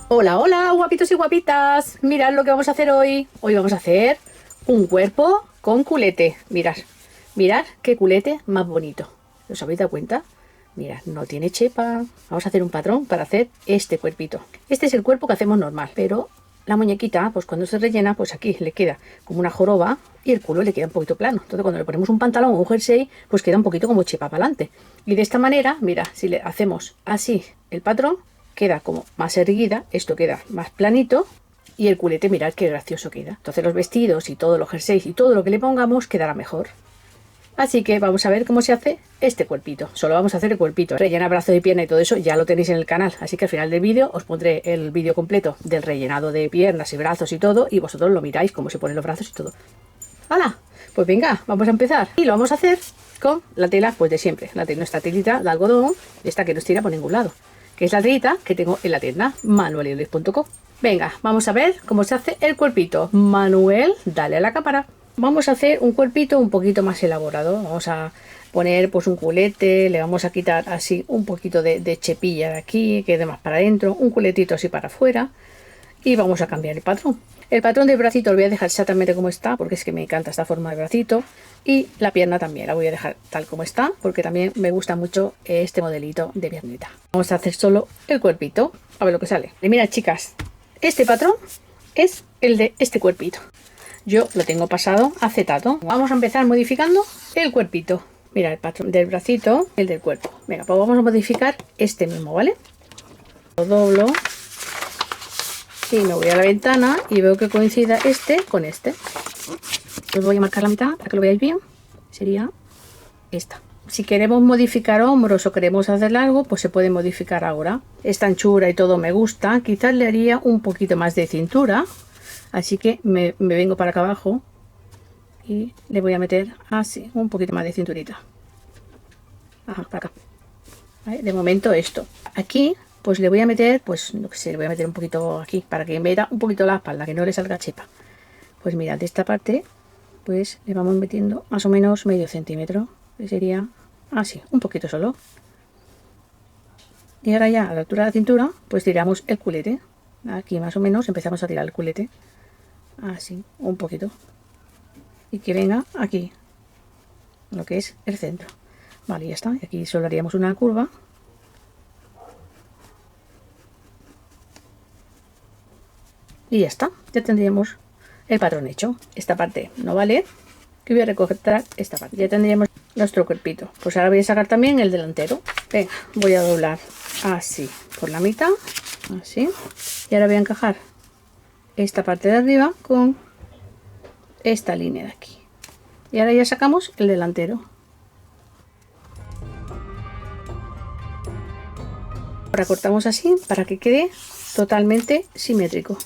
Hola, hola, guapitos y guapitas. Mirad lo que vamos a hacer hoy. Hoy vamos a hacer un cuerpo con culete. Mirad, mirad qué culete más bonito. ¿Os habéis dado cuenta? Mirad, no tiene chepa. Vamos a hacer un patrón para hacer este cuerpito. Este es el cuerpo que hacemos normal, pero la muñequita, pues cuando se rellena, pues aquí le queda como una joroba y el culo le queda un poquito plano. Entonces cuando le ponemos un pantalón o un jersey, pues queda un poquito como chepa para adelante. Y de esta manera, mira, si le hacemos así el patrón, queda como más erguida, esto queda más planito y el culete, mirad qué gracioso queda. Entonces los vestidos y todos los jerseys y todo lo que le pongamos quedará mejor. Así que vamos a ver cómo se hace este cuerpito. Solo vamos a hacer el cuerpito. Rellena brazo y pierna y todo eso ya lo tenéis en el canal. Así que al final del vídeo os pondré el vídeo completo del rellenado de piernas y brazos y todo. Y vosotros lo miráis cómo se ponen los brazos y todo. ¡Hala! Pues venga, vamos a empezar. Y lo vamos a hacer con la tela pues de siempre. Nuestra telita de algodón, esta que no estira por ningún lado, que es la telita que tengo en la tienda manueliolis.com. Venga, vamos a ver cómo se hace el cuerpito. Manuel, dale a la cámara. Vamos a hacer un cuerpito un poquito más elaborado. Vamos a poner pues un culete, le vamos a quitar así un poquito de chepilla de aquí, que quede más para adentro, un culetito así para afuera y vamos a cambiar el patrón. El patrón del bracito lo voy a dejar exactamente como está, porque es que me encanta esta forma de bracito, y la pierna también la voy a dejar tal como está, porque también me gusta mucho este modelito de piernita. Vamos a hacer solo el cuerpito, a ver lo que sale. Y mira, chicas, este patrón es el de este cuerpito. Yo lo tengo pasado a acetato. Vamos a empezar modificando el cuerpito. Mira, el patrón del bracito, el del cuerpo. Venga, pues vamos a modificar este mismo, ¿vale? Lo doblo y me voy a la ventana y veo que coincida este con este. Os voy a marcar la mitad para que lo veáis bien. Sería esta. Si queremos modificar hombros o queremos hacer largo, pues se puede modificar ahora. Esta anchura y todo me gusta. Quizás le haría un poquito más de cintura. Así que me vengo para acá abajo y le voy a meter así, un poquito más de cinturita. Ajá, para acá. ¿Vale? De momento esto. Aquí, pues le voy a meter, pues no sé, le voy a meter un poquito aquí, para que me da un poquito la espalda, que no le salga chepa. Pues mirad, de esta parte, pues le vamos metiendo más o menos medio centímetro. Que sería así, un poquito solo. Y ahora ya, a la altura de la cintura, pues tiramos el culete. Aquí más o menos empezamos a tirar el culete. Así, un poquito. Y que venga aquí, lo que es el centro. Vale, ya está. Y aquí solo haríamos una curva. Y ya está. Ya tendríamos el patrón hecho. Esta parte no vale. Que voy a recortar esta parte. Ya tendríamos nuestro cuerpito. Pues ahora voy a sacar también el delantero. Venga, voy a doblar así por la mitad. Así. Y ahora voy a encajar esta parte de arriba con esta línea de aquí. Y ahora ya sacamos el delantero. Ahora cortamos así para que quede totalmente simétrico.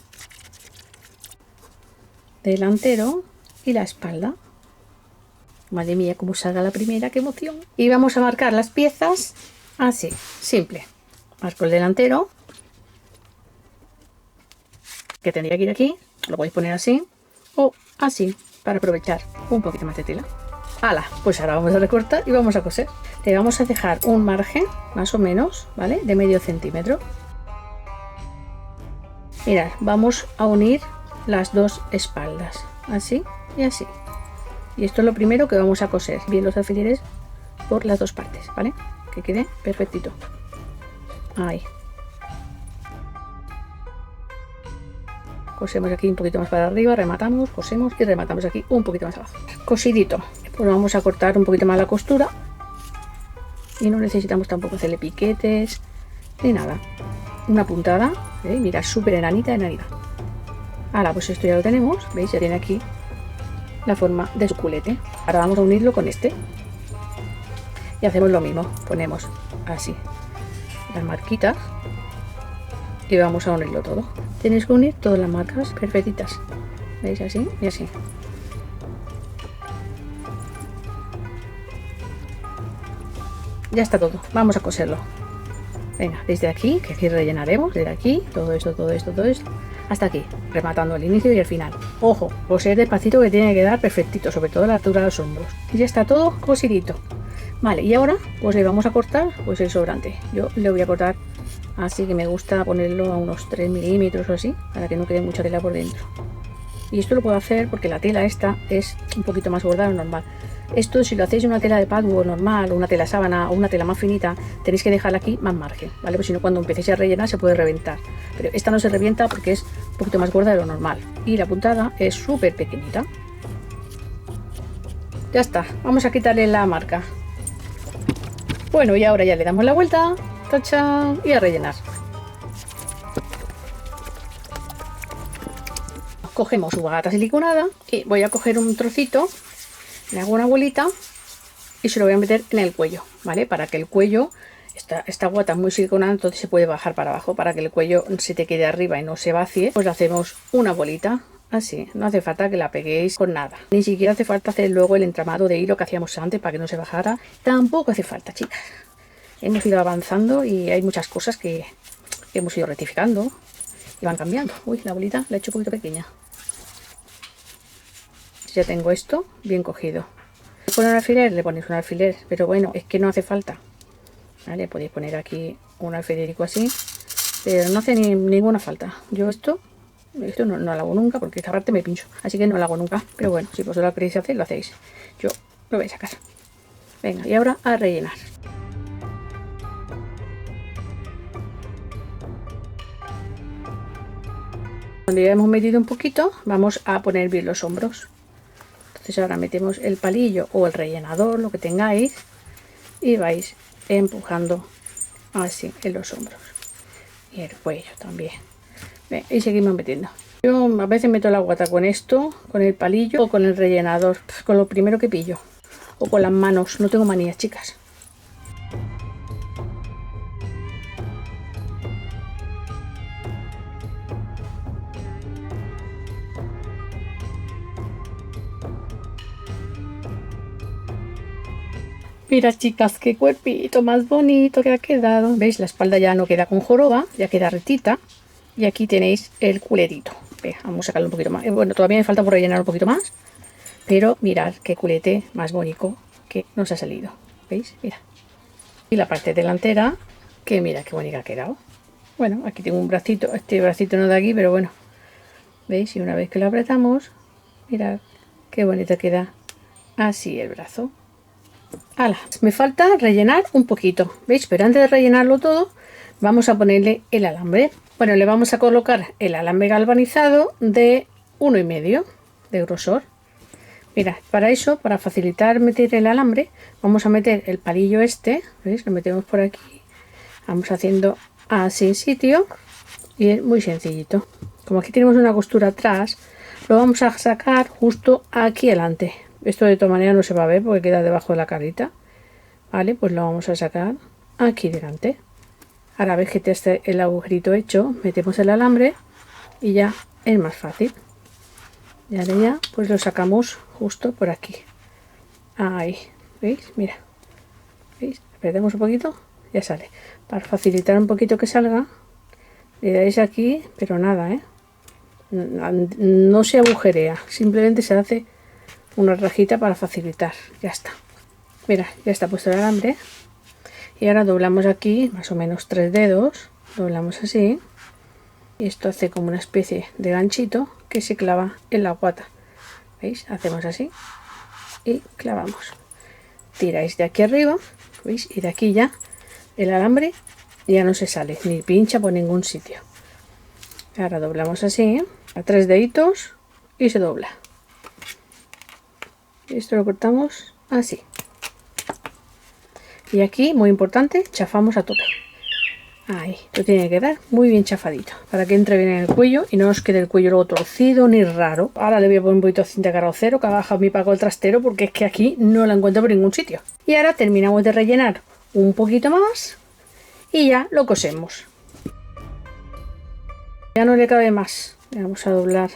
Delantero y la espalda. Madre mía, cómo salga la primera, qué emoción. Y vamos a marcar las piezas así, simple. Marco el delantero, que tendría que ir aquí, lo podéis poner así o así para aprovechar un poquito más de tela. ¡Hala! Pues ahora vamos a recortar y vamos a coser. Le vamos a dejar un margen más o menos, ¿vale? De medio centímetro. Mirad, vamos a unir las dos espaldas, así y así. Y esto es lo primero que vamos a coser, bien los alfileres por las dos partes, ¿vale? Que quede perfectito. Ahí. Cosemos aquí un poquito más para arriba, rematamos, cosemos y rematamos aquí un poquito más abajo. Cosidito. Pues vamos a cortar un poquito más la costura. Y no necesitamos tampoco hacerle piquetes ni nada. Una puntada, mira, súper enanita, enanita. Ahora, pues esto ya lo tenemos, ¿veis? Ya tiene aquí la forma de su culete. Ahora vamos a unirlo con este. Y hacemos lo mismo. Ponemos así las marquitas. Y vamos a unirlo todo. Tenéis que unir todas las marcas perfectitas. ¿Veis? Así y así. Ya está todo. Vamos a coserlo. Venga, desde aquí, que aquí rellenaremos. Desde aquí, todo esto, hasta aquí, rematando el inicio y el final. Ojo, coser despacito, que tiene que quedar perfectito, sobre todo a la altura de los hombros. Y ya está todo cosidito. Vale, y ahora pues le vamos a cortar pues el sobrante. Yo le voy a cortar así que me gusta ponerlo a unos 3 milímetros o así, para que no quede mucha tela por dentro. Y esto lo puedo hacer porque la tela esta es un poquito más gorda de lo normal. Esto, si lo hacéis en una tela de patchwork normal, o una tela sábana, o una tela más finita, tenéis que dejarla aquí más margen, ¿vale? Pues si no, cuando empecéis a rellenar se puede reventar. Pero esta no se revienta porque es un poquito más gorda de lo normal. Y la puntada es súper pequeñita. Ya está, vamos a quitarle la marca. Bueno, y ahora ya le damos la vuelta, ¡tachán! Y a rellenar. Cogemos su gata siliconada y voy a coger un trocito, le hago una bolita y se lo voy a meter en el cuello, ¿vale? Para que el cuello, esta guata es muy siliconada, entonces se puede bajar para abajo, para que el cuello se te quede arriba y no se vacíe, pues le hacemos una bolita, así. No hace falta que la peguéis con nada, ni siquiera hace falta hacer luego el entramado de hilo que hacíamos antes para que no se bajara, tampoco hace falta, chicas. Hemos ido avanzando y hay muchas cosas que hemos ido rectificando y van cambiando. Uy, la bolita la he hecho un poquito pequeña. Ya tengo esto bien cogido. Con un alfiler le ponéis un alfiler, pero bueno, es que no hace falta, ¿vale? Podéis poner aquí un alfilerico así, pero no hace ninguna falta. Yo esto no lo hago nunca porque esta parte me pincho, así que no lo hago nunca. Pero bueno, si vosotros lo queréis hacer, lo hacéis. Yo lo voy a sacar. Venga, y ahora a rellenar. Cuando ya hemos metido un poquito, vamos a poner bien los hombros. Entonces ahora metemos el palillo o el rellenador, lo que tengáis, y vais empujando así en los hombros y el cuello también. Bien, y seguimos metiendo. Yo a veces meto la guata con esto, con el palillo o con el rellenador, con lo primero que pillo, o con las manos. No tengo manías, chicas. Mira, chicas, qué cuerpito más bonito que ha quedado. ¿Veis? La espalda ya no queda con joroba, ya queda rectita. Y aquí tenéis el culetito. Vamos a sacarlo un poquito más. Bueno, todavía me falta por rellenar un poquito más. Pero mirad qué culete más bonito que nos ha salido. ¿Veis? Mira. Y la parte delantera, que mira qué bonita ha quedado. Bueno, aquí tengo un bracito. Este bracito no de aquí, pero bueno. ¿Veis? Y una vez que lo apretamos, mirad qué bonito queda así el brazo. ¡Hala! Me falta rellenar un poquito, ¿veis? Pero antes de rellenarlo todo, vamos a ponerle el alambre. Bueno, le vamos a colocar el alambre galvanizado de 1,5 de grosor. Mira, para eso, para facilitar meter el alambre, vamos a meter el palillo este, ¿veis? Lo metemos por aquí, vamos haciendo así en sitio y es muy sencillito. Como aquí tenemos una costura atrás, lo vamos a sacar justo aquí delante. Esto de todas maneras no se va a ver porque queda debajo de la carita, ¿vale? Pues lo vamos a sacar aquí delante. Ahora ves que está el agujerito hecho, metemos el alambre y ya es más fácil. Y ahora ya pues lo sacamos justo por aquí. Ahí, ¿veis? Mira, ¿veis? Apretamos un poquito, ya sale. Para facilitar un poquito que salga, le dais aquí, pero nada, ¿eh? No se agujerea, simplemente se hace una rajita para facilitar. Ya está. Mira, ya está puesto el alambre. Y ahora doblamos aquí más o menos 3 dedos. Doblamos así. Y esto hace como una especie de ganchito que se clava en la guata. ¿Veis? Hacemos así. Y clavamos. Tiráis de aquí arriba. ¿Veis? Y de aquí ya el alambre ya no se sale. Ni pincha por ningún sitio. Ahora doblamos así. A 3 deditos. Y se dobla. Esto lo cortamos así. Y aquí, muy importante, chafamos a tope. Ahí, esto tiene que quedar muy bien chafadito para que entre bien en el cuello y no nos quede el cuello luego torcido ni raro. Ahora le voy a poner un poquito de cinta carrocero que ha bajado mi paco el trastero porque es que aquí no la encuentro por ningún sitio. Y ahora terminamos de rellenar un poquito más y ya lo cosemos. Ya no le cabe más. Vamos a doblar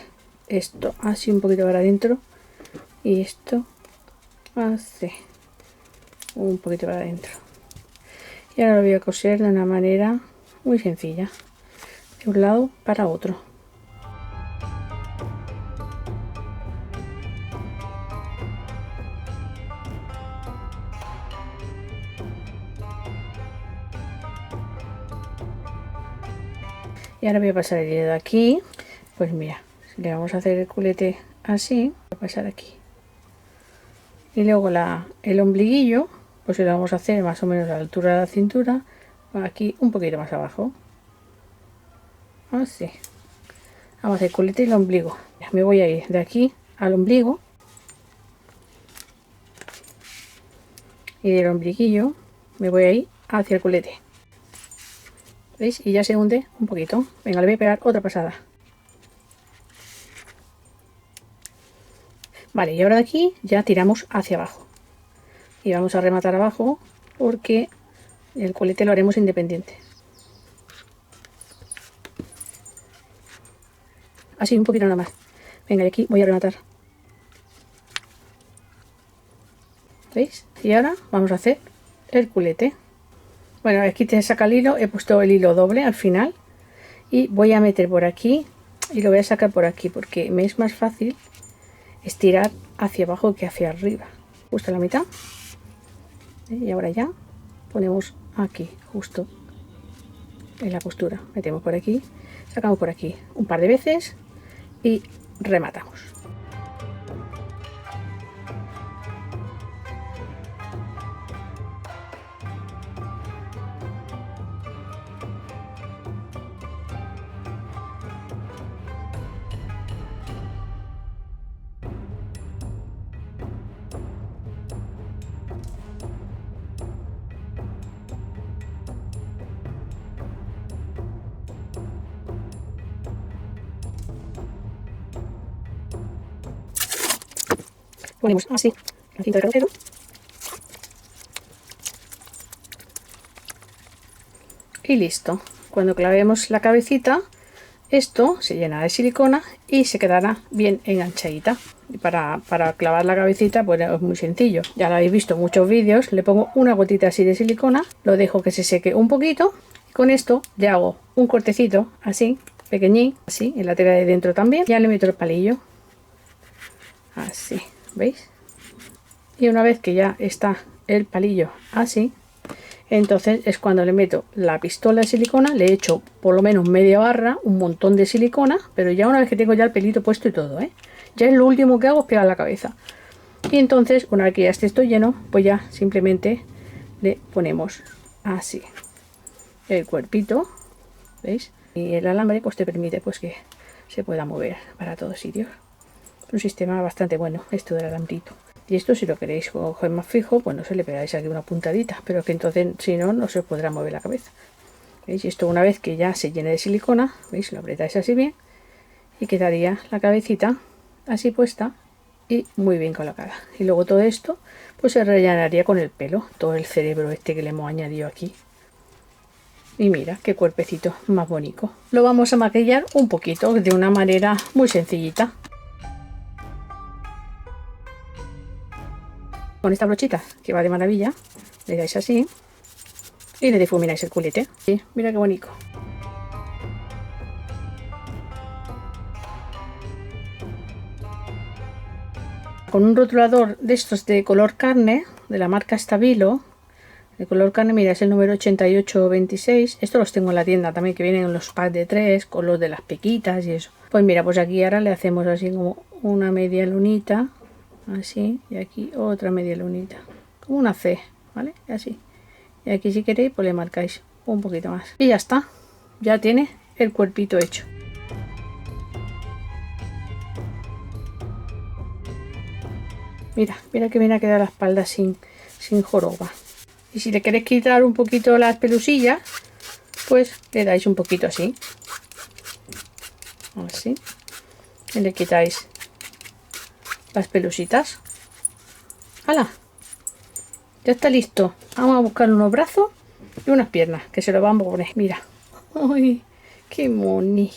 esto así un poquito para adentro. Y esto hace un poquito para adentro. Y ahora lo voy a coser de una manera muy sencilla, de un lado para otro. Y ahora voy a pasar el hilo de aquí. Pues mira, si le vamos a hacer el culete así, voy a pasar aquí. Y luego el ombliguillo, pues lo vamos a hacer más o menos a la altura de la cintura, aquí un poquito más abajo. Así. Vamos a hacer el culete y el ombligo. Me voy a ir de aquí al ombligo. Y del ombliguillo me voy a ir hacia el culete. ¿Veis? Y ya se hunde un poquito. Venga, le voy a pegar otra pasada. Vale, y ahora de aquí ya tiramos hacia abajo. Y vamos a rematar abajo porque el culete lo haremos independiente. Así, un poquito nada más. Venga, y aquí voy a rematar. ¿Veis? Y ahora vamos a hacer el culete. Bueno, aquí te saca el hilo. He puesto el hilo doble al final. Y voy a meter por aquí. Y lo voy a sacar por aquí porque me es más fácil estirar hacia abajo que hacia arriba. Justo a la mitad. Y ahora ya ponemos aquí, justo en la costura. Metemos por aquí, sacamos por aquí un par de veces y rematamos. Ponemos así la cinta de cartero. Y listo. Cuando clavemos la cabecita, esto se llena de silicona y se quedará bien enganchadita. Y para clavar la cabecita, pues es muy sencillo. Ya lo habéis visto en muchos vídeos. Le pongo una gotita así de silicona, lo dejo que se seque un poquito. Y con esto le hago un cortecito así, pequeñín, así, en la tela de dentro también. Ya le meto el palillo. Así. ¿Veis? Y una vez que ya está el palillo así, entonces es cuando le meto la pistola de silicona, le echo por lo menos media barra, un montón de silicona, pero ya una vez que tengo ya el pelito puesto y todo, ya es lo último que hago es pegar la cabeza. Y entonces, una vez que ya esté esto lleno, pues ya simplemente le ponemos así el cuerpito, ¿veis? Y el alambre pues te permite pues que se pueda mover para todos sitios. Un sistema bastante bueno esto del alambrito. Y esto, si lo queréis coger más fijo, pues no se le pegáis aquí una puntadita, pero que entonces si no, no se podrá mover la cabeza. ¿Veis? Y esto una vez que ya se llene de silicona, ¿veis? Lo apretáis así bien y quedaría la cabecita así puesta y muy bien colocada. Y luego todo esto pues se rellenaría con el pelo, todo el cerebro este que le hemos añadido aquí. Y mira qué cuerpecito más bonito. Lo vamos a maquillar un poquito de una manera muy sencillita. Con esta brochita que va de maravilla, le dais así y le difumináis el culete. Sí, mira qué bonito. Con un rotulador de estos de color carne, de la marca Stabilo, de color carne, mira, es el número 8826. Estos los tengo en la tienda también, que vienen en los packs de 3, con los de las pequitas y eso. Pues mira, pues aquí ahora le hacemos así como una media lunita. Así, y aquí otra media lunita, como una C, ¿vale? Así. Y aquí si queréis, pues le marcáis un poquito más. Y ya está, ya tiene el cuerpito hecho. Mira, mira que viene a quedar la espalda sin joroba. Y si le queréis quitar un poquito las pelusillas, pues le dais un poquito así. Así. Y le quitáis las pelusitas. ¡Hala! Ya está listo. Vamos a buscar unos brazos y unas piernas, que se lo vamos a poner. Mira. ¡Ay! ¡Qué moni!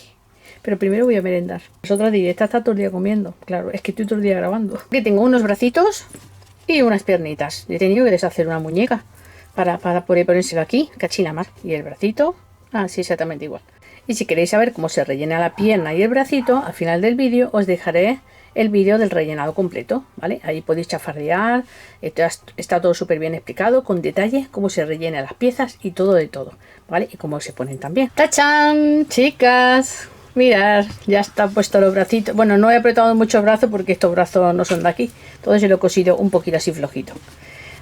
Pero primero voy a merendar. Vosotras diréis, está todo el día comiendo. Claro, es que estoy todo el día grabando. Aquí tengo unos bracitos y unas piernitas. He tenido que deshacer una muñeca para poder ponérselo aquí, cachina más. Y el bracito, así exactamente igual. Y si queréis saber cómo se rellena la pierna y el bracito, al final del vídeo os dejaré el vídeo del rellenado completo, ¿vale? Ahí podéis chafardear, está todo súper bien explicado, con detalle, cómo se rellenan las piezas y todo de todo, ¿vale? Y cómo se ponen también. ¡Tachán! Chicas, mirad, ya están puestos los bracitos. Bueno, no he apretado mucho el brazo porque estos brazos no son de aquí, entonces lo he cosido un poquito así flojito.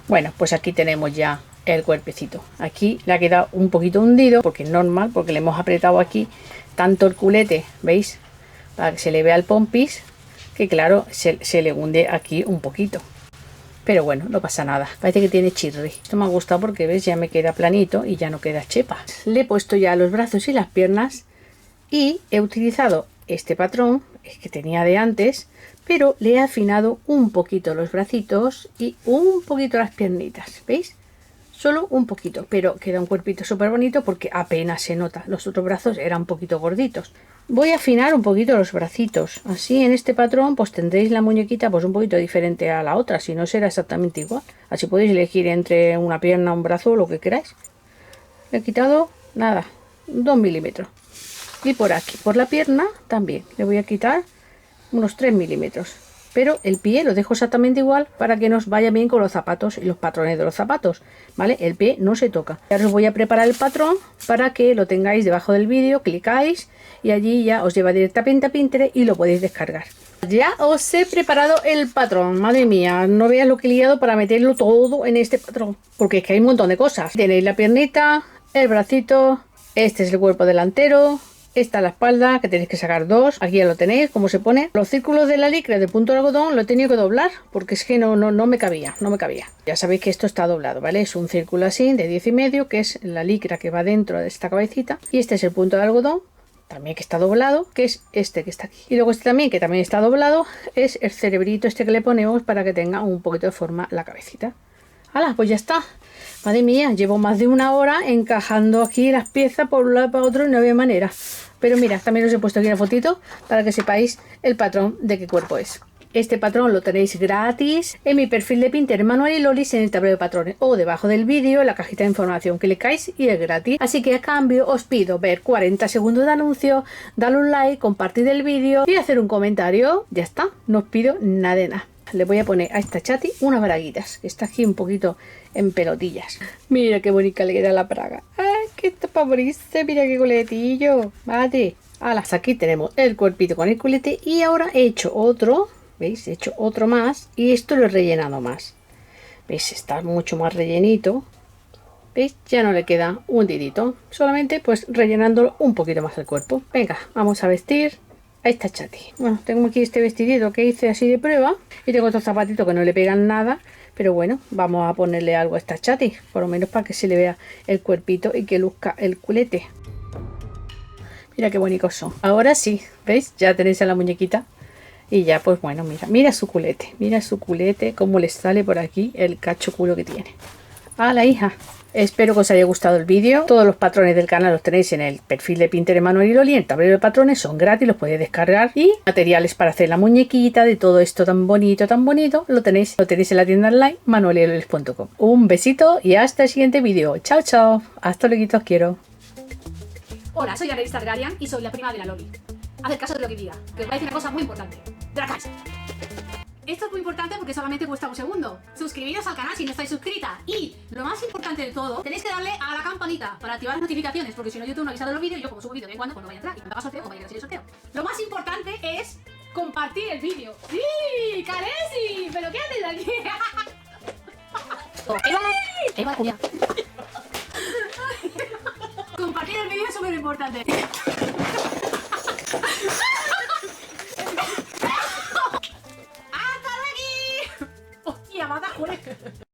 Bueno, pues aquí tenemos ya el cuerpecito. Aquí le ha quedado un poquito hundido, porque es normal, porque le hemos apretado aquí tanto el culete, ¿veis? Para que se le vea el pompis, que claro, se le hunde aquí un poquito. Pero bueno, no pasa nada. Parece que tiene chirri. Esto me ha gustado porque, ¿ves? Ya me queda planito y ya no queda chepa. Le he puesto ya los brazos y las piernas y he utilizado este patrón que tenía de antes, pero le he afinado un poquito los bracitos y un poquito las piernitas, ¿veis? Solo un poquito, pero queda un cuerpito súper bonito porque apenas se nota. Los otros brazos eran un poquito gorditos. Voy a afinar un poquito los bracitos. Así en este patrón pues tendréis la muñequita pues un poquito diferente a la otra, si no será exactamente igual. Así podéis elegir entre una pierna, un brazo, lo que queráis. Le he quitado, nada, 2 milímetros. Y por aquí, por la pierna también, le voy a quitar unos 3 milímetros. Pero el pie lo dejo exactamente igual para que nos vaya bien con los zapatos y los patrones de los zapatos, ¿vale? El pie no se toca. Ahora os voy a preparar el patrón para que lo tengáis debajo del vídeo, clicáis y allí ya os lleva directamente a Pinterest y lo podéis descargar. Ya os he preparado el patrón, madre mía, no veas lo que he liado para meterlo todo en este patrón, porque es que hay un montón de cosas. Tenéis la piernita, el bracito, este es el cuerpo delantero. Esta es la espalda, que tenéis que sacar dos. Aquí ya lo tenéis, cómo se pone. Los círculos de la licra de punto de algodón lo he tenido que doblar porque es que no me cabía, no me cabía. Ya sabéis que esto está doblado, ¿vale? Es un círculo así de 10,5, que es la licra que va dentro de esta cabecita. Y este es el punto de algodón, también que está doblado, que es este que está aquí. Y luego este también, que también está doblado, es el cerebrito este que le ponemos para que tenga un poquito de forma la cabecita. ¡Hala! Pues ya está. Madre mía, llevo más de 1 hora encajando aquí las piezas por un lado y para otro y no había manera. Pero mira, también os he puesto aquí una fotito para que sepáis el patrón de qué cuerpo es. Este patrón lo tenéis gratis en mi perfil de Pinterest Manuel y Lolis en el tablero de patrones o debajo del vídeo en la cajita de información. Clicáis y es gratis. Así que a cambio os pido ver 40 segundos de anuncio, darle un like, compartir el vídeo y hacer un comentario. Ya está, no os pido nada de nada. Le voy a poner a esta chati unas braguitas, que está aquí un poquito en pelotillas. Mira qué bonita le queda la braga. ¡Ay, qué está para morirse! Mira qué culetillo. Vale. Alas, aquí tenemos el cuerpito con el culete y ahora he hecho otro. ¿Veis? He hecho otro más y esto lo he rellenado más. ¿Veis? Está mucho más rellenito. ¿Veis? Ya no le queda un dedito. Solamente pues rellenándolo un poquito más el cuerpo. Venga, vamos a vestir a esta chati. Bueno, tengo aquí este vestidito que hice así de prueba y tengo estos zapatitos que no le pegan nada, pero bueno, vamos a ponerle algo a esta chati, por lo menos para que se le vea el cuerpito y que luzca el culete. Mira qué bonitos son. Ahora sí, ¿veis? Ya tenéis a la muñequita y ya pues bueno, mira su culete, cómo le sale por aquí el cacho culo que tiene. ¡A la hija! Espero que os haya gustado el vídeo. Todos los patrones del canal los tenéis en el perfil de Pinterest Manuel y Loli. El tablero de patrones son gratis, los podéis descargar. Y materiales para hacer la muñequita de todo esto tan bonito, lo tenéis en la tienda online manuelylolis.com. Un besito y hasta el siguiente vídeo. Chao, chao. Hasta luego, os quiero. Hola, soy Arelis Targaryen y soy la prima de la Loli. Haced caso de lo que diga, que os voy a decir una cosa muy importante. Dracarys. Esto es muy importante porque solamente cuesta 1 segundo. Suscribiros al canal si no estáis suscrita. Y lo más importante de todo, tenéis que darle a la campanita para activar las notificaciones, porque si no YouTube no avisa de los vídeos y yo como subo vídeos de vez en cuando, pues no voy a entrar. Y cuando haga sorteo, pues voy a ir a el sorteo. Lo más importante es compartir el vídeo. ¡Sí! ¡Caresi! ¿Pero qué haces aquí? Compartir el vídeo es súper importante. ¡Hasta aquí! ¡Hostia, mata, joder!